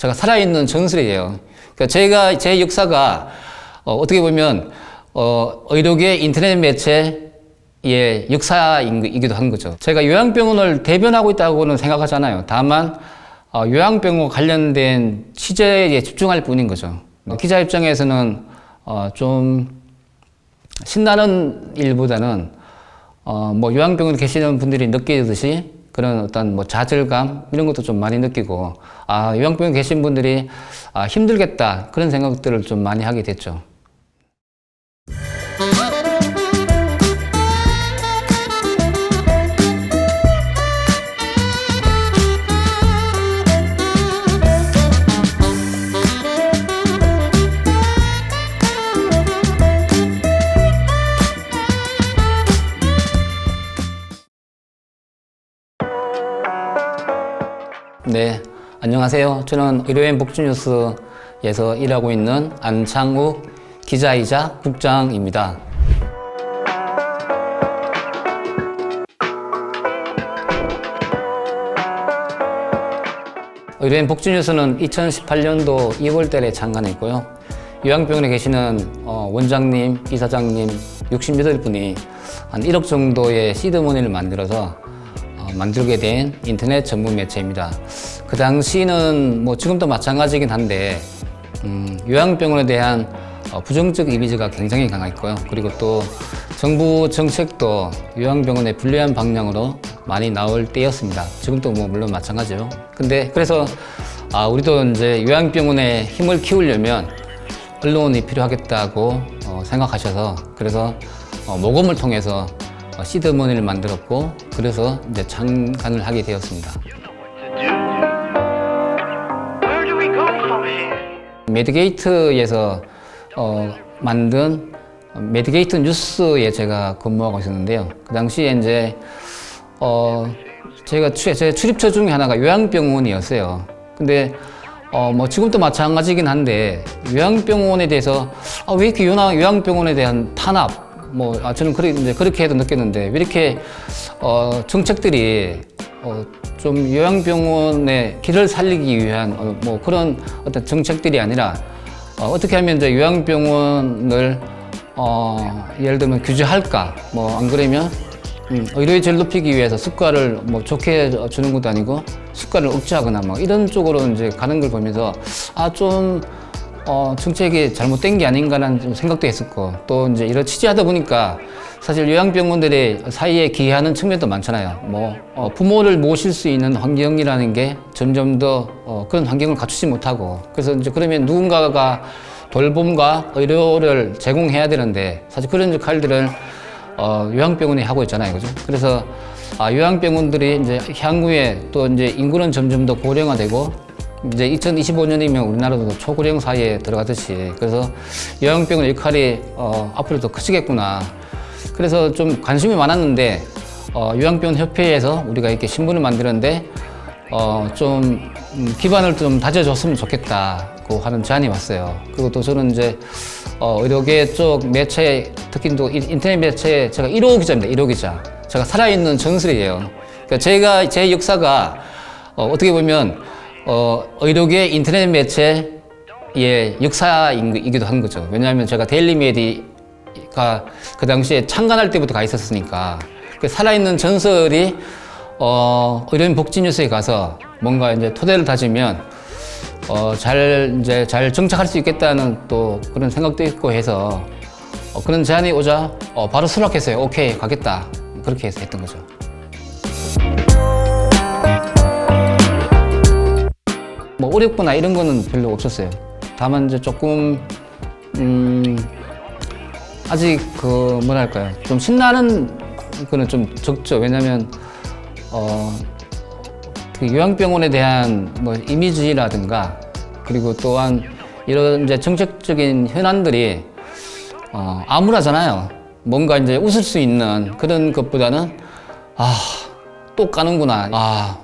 제가 살아있는 전설이에요. 그러니까 제 역사가 어떻게 보면 의료계 인터넷 매체의 역사이기도 한 거죠. 제가 요양병원을 대변하고 있다고는 생각하잖아요. 다만 요양병원 관련된 취재에 집중할 뿐인 거죠. 기자 입장에서는 좀 신나는 일보다는 뭐 요양병원에 계시는 분들이 느끼듯이 그런 어떤 뭐 좌절감 이런 것도 좀 많이 느끼고 요양병원에 계신 분들이 힘들겠다 그런 생각들을 좀 많이 하게 됐죠. 네, 안녕하세요. 저는 의료인 복지뉴스에서 일하고 있는 안창욱 기자이자 국장입니다. 의료인 복지뉴스는 2018년도 2월달에 창간했고요. 요양병원에 계시는 원장님, 이사장님 68분이 한 1억 정도의 시드머니를 만들어서 만들게 된 인터넷 전문 매체입니다. 그 당시는 뭐 지금도 마찬가지긴 한데 요양병원에 대한 부정적 이미지가 굉장히 강했고요. 그리고 또 정부 정책도 요양병원의 불리한 방향으로 많이 나올 때였습니다. 지금도 뭐 물론 마찬가지죠. 근데 그래서 우리도 이제 요양병원의 힘을 키우려면 언론이 필요하겠다고 생각하셔서 그래서 모금을 통해서 시드머니를 만들었고 그래서 이제 창간을 하게 되었습니다. 메디게이트에서 만든 메디게이트 뉴스에 제가 근무하고 있었는데요. 그 당시에 이제 제 출입처 중에 하나가 요양병원이었어요. 근데 뭐 지금도 마찬가지긴 한데 요양병원에 대해서 왜 이렇게 요양병원에 대한 탄압 저는 그렇게도 느꼈는데 왜 이렇게 정책들이 좀 요양병원의 길을 살리기 위한 뭐 그런 어떤 정책들이 아니라 어떻게 하면 이제 요양병원을 예를 들면 규제할까 안 그러면 의료의 질 높이기 위해서 수가를 뭐 좋게 주는 것도 아니고 수가를 억제하거나 이런 쪽으로 이제 가는 걸 보면서 정책이 잘못된 게 아닌가라는 좀 생각도 했었고 또 이제 이런 취재하다 보니까 사실 요양병원들이 사이에 기여하는 측면도 많잖아요. 부모를 모실 수 있는 환경이라는 게 점점 더 그런 환경을 갖추지 못하고 그래서 이제 그러면 누군가가 돌봄과 의료를 제공해야 되는데 사실 그런 역할들을 요양병원이 하고 있잖아요. 그죠? 그래서 요양병원들이 이제 향후에 또 이제 인구는 점점 더 고령화되고 이제 2025년이면 우리나라도 초고령 사회에 들어가듯이 그래서 요양병원 역할이 앞으로 더 커지겠구나. 그래서 좀 관심이 많았는데 요양병원 협회에서 우리가 이렇게 신문을 만드는데 좀 기반을 좀 다져줬으면 좋겠다고 하는 제안이 왔어요. 그리고 또 저는 이제 의료계 쪽 매체 특히 또 인터넷 매체 제가 1호 기자입니다. 1호 기자. 제가 살아있는 전설이에요. 그러니까 제 역사가 어떻게 보면 의료계 인터넷 매체의 역사이기도 한 거죠. 왜냐하면 제가 데일리메디가 그 당시에 창간할 때부터 가 있었으니까 그 살아있는 전설이 의료인 복지뉴스에 가서 뭔가 이제 토대를 다지면 잘 정착할 수 있겠다는 또 그런 생각도 있고 해서 그런 제안이 오자 바로 수락했어요. 오케이 가겠다 그렇게 해서 했던 거죠. 어렵거나 이런 거는 별로 없었어요. 다만 이제 조금 아직 좀 신나는 거는 좀 적죠. 왜냐면 그 요양병원에 대한 이미지라든가 그리고 또한 이런 이제 정책적인 현안들이 암울하잖아요. 뭔가 이제 웃을 수 있는 그런 것보다는 또 까는구나.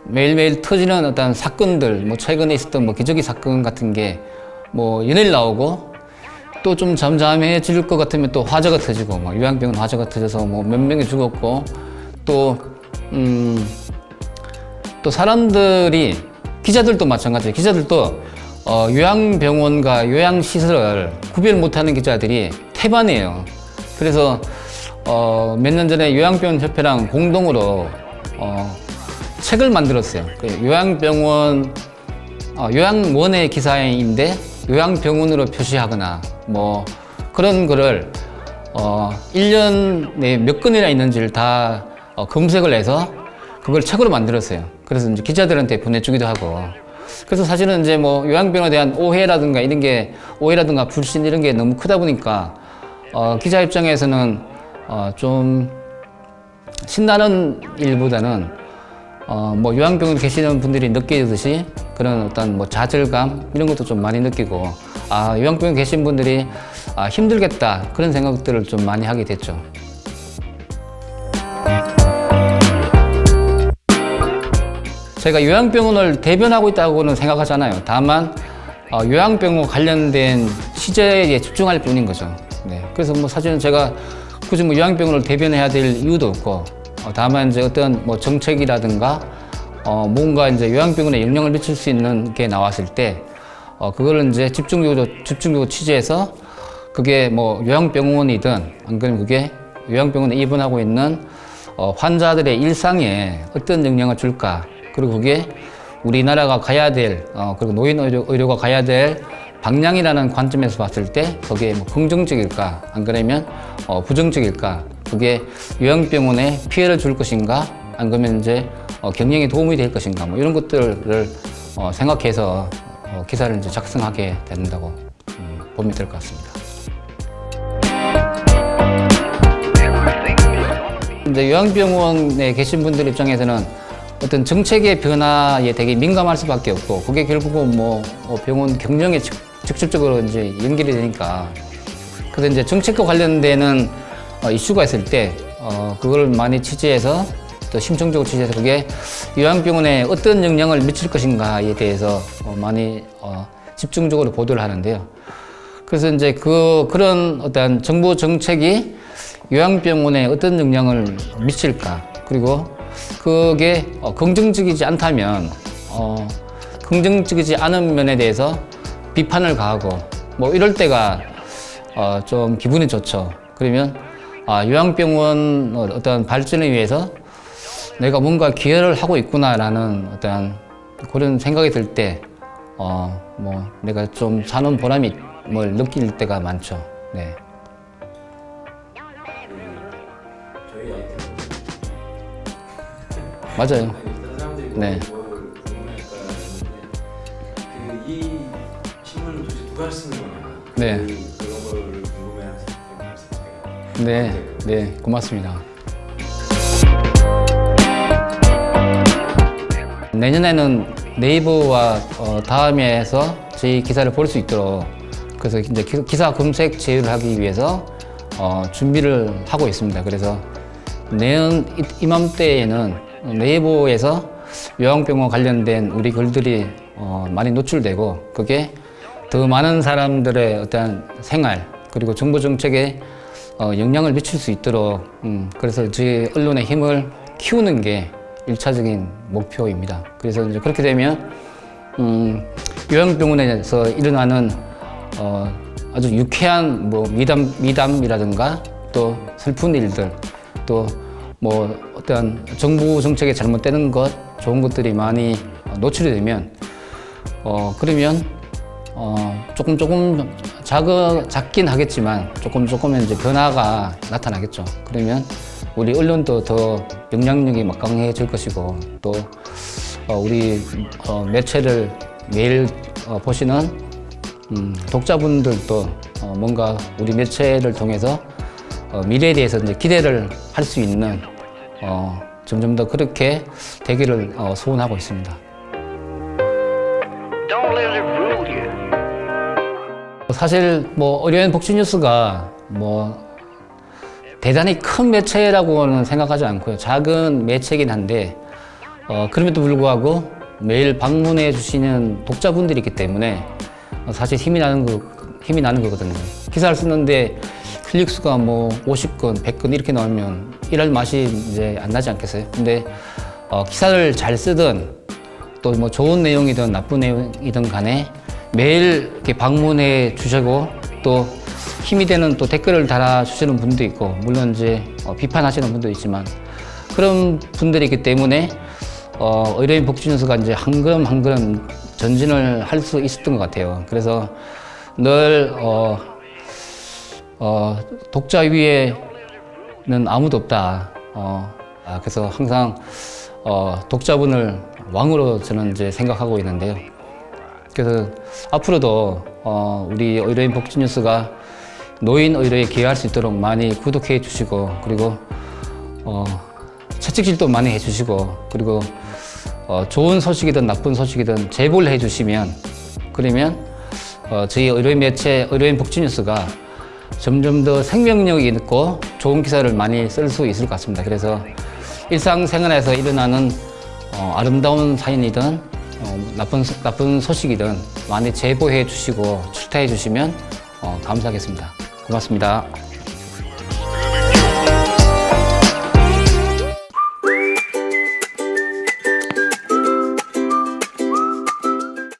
매일매일 터지는 어떤 사건들, 최근에 있었던 기저귀 사건 같은 게 연일 나오고 또 좀 잠잠해질 것 같으면 또 화재가 터지고 요양병원 화재가 터져서 몇 명이 죽었고 또 사람들이 기자들도 마찬가지예요. 기자들도 요양병원과 요양시설을 구별 못하는 기자들이 태반이에요. 그래서 몇 년 전에 요양병원협회랑 공동으로 책을 만들었어요. 요양병원, 요양원의 기사인데 요양병원으로 표시하거나 뭐 그런 거를 1년에 몇 건이나 있는지를 다 검색을 해서 그걸 책으로 만들었어요. 그래서 이제 기자들한테 보내주기도 하고. 그래서 사실은 이제 뭐 요양병원에 대한 오해라든가 이런 게, 오해라든가 불신 이런 게 너무 크다 보니까 기자 입장에서는 좀 신나는 일보다는 뭐 요양병원에 계시는 분들이 느끼듯이 그런 어떤 뭐 좌절감 이런 것도 좀 많이 느끼고, 요양병원에 계신 분들이 힘들겠다 그런 생각들을 좀 많이 하게 됐죠. 제가 요양병원을 대변하고 있다고는 생각하잖아요. 다만 요양병원 관련된 취재에 집중할 뿐인 거죠. 네. 그래서 뭐 사실은 제가 굳이 뭐 요양병원을 대변해야 될 이유도 없고, 다만 이제 어떤 뭐 정책이라든가 뭔가 이제 요양병원에 영향을 미칠 수 있는 게 나왔을 때 그거를 이제 집중적으로 취재해서 그게 뭐 요양병원이든 안 그러면 그게 요양병원에 입원하고 있는 환자들의 일상에 어떤 영향을 줄까, 그리고 그게 우리나라가 가야 될 그리고 노인 의료가 가야 될 방향이라는 관점에서 봤을 때 그게 뭐 긍정적일까 안 그러면 부정적일까, 그게 요양병원에 피해를 줄 것인가 안 그러면 이제 경영에 도움이 될 것인가, 뭐 이런 것들을 생각해서 기사를 이제 작성하게 된다고 보면 될 것 같습니다. 이제 요양병원에 계신 분들 입장에서는 어떤 정책의 변화에 되게 민감할 수밖에 없고, 그게 결국은 뭐 병원 경영에 직접적으로 이제 연결이 되니까. 그래서 이제 정책과 관련되는 이슈가 있을 때 그걸 많이 취재해서 또 심층적으로 취재해서 그게 요양병원에 어떤 영향을 미칠 것인가에 대해서 많이 집중적으로 보도를 하는데요. 그래서 이제 그런 어떤 정부 정책이 요양병원에 어떤 영향을 미칠까, 그리고 그게 긍정적이지 않다면 긍정적이지 않은 면에 대해서 비판을 가하고 뭐 이럴 때가 좀 기분이 좋죠. 그러면 요양병원 어떤 발전을 위해서 내가 뭔가 기여를 하고 있구나라는 어떤 그런 생각이 들 때 뭐 내가 좀 사는 보람이 뭘 느낄 때가 많죠. 네. 저희 아이템 맞아요. 다른 사람들이 네. 뭘 궁금해할까 했는데 이 신문을 도대체 누가 쓰는 거냐, 네. 그런 거를 궁금해하는 사람들이 있어요. 네, 네, 고맙습니다. 내년에는 네이버와 다음에서 저희 기사를 볼 수 있도록, 그래서 이제 기사 검색 제휴를 하기 위해서 준비를 하고 있습니다. 그래서 내년 이맘때에는 네이버에서 요양병원 관련된 우리 글들이 많이 노출되고, 그게 더 많은 사람들의 어떤 생활 그리고 정부 정책에 영향을 미칠 수 있도록 그래서 저희 언론의 힘을 키우는 게 1차적인 목표입니다. 그래서 이제 그렇게 되면 요양병원에서 일어나는 아주 유쾌한 뭐 미담이라든가 또 슬픈 일들, 또 뭐 어떤 정부 정책에 잘못되는 것, 좋은 것들이 많이 노출이 되면 그러면 조금 작긴 하겠지만 조금 이제 변화가 나타나겠죠. 그러면 우리 언론도 더 영향력이 막강해질 것이고, 또 우리 매체를 매일 보시는 독자분들도 뭔가 우리 매체를 통해서 미래에 대해서 이제 기대를 할 수 있는 점점 더 그렇게 되기를 소원하고 있습니다. 사실 뭐 의료인 복지 뉴스가 뭐 대단히 큰 매체라고는 생각하지 않고요. 작은 매체긴 한데 그럼에도 불구하고 매일 방문해 주시는 독자분들이 있기 때문에 사실 힘이 나는 거거든요. 기사를 쓰는데 클릭수가 뭐 50건, 100건 이렇게 나오면 일할 맛이 이제 안 나지 않겠어요? 근데 기사를 잘 쓰든 또 뭐 좋은 내용이든 나쁜 내용이든 간에 매일 이렇게 방문해 주시고 또 힘이 되는 또 댓글을 달아주시는 분도 있고, 물론 이제 비판하시는 분도 있지만, 그런 분들이기 때문에 의료인 복지뉴스가 이제 한 걸음 한 걸음 전진을 할 수 있었던 것 같아요. 그래서 늘 독자 위에는 아무도 없다. 그래서 항상 독자분을 왕으로 저는 이제 생각하고 있는데요. 그래서 앞으로도 우리 의료인 복지뉴스가 노인 의료에 기여할 수 있도록 많이 구독해 주시고, 그리고 채찍질도 많이 해주시고, 그리고 좋은 소식이든 나쁜 소식이든 제보를 해주시면, 그러면 저희 의료인 매체 의료인 복지뉴스가 점점 더 생명력이 있고 좋은 기사를 많이 쓸 수 있을 것 같습니다. 그래서 일상생활에서 일어나는 아름다운 사연이든 나쁜 소식이든 많이 제보해 주시고 출타해 주시면 감사하겠습니다. 고맙습니다.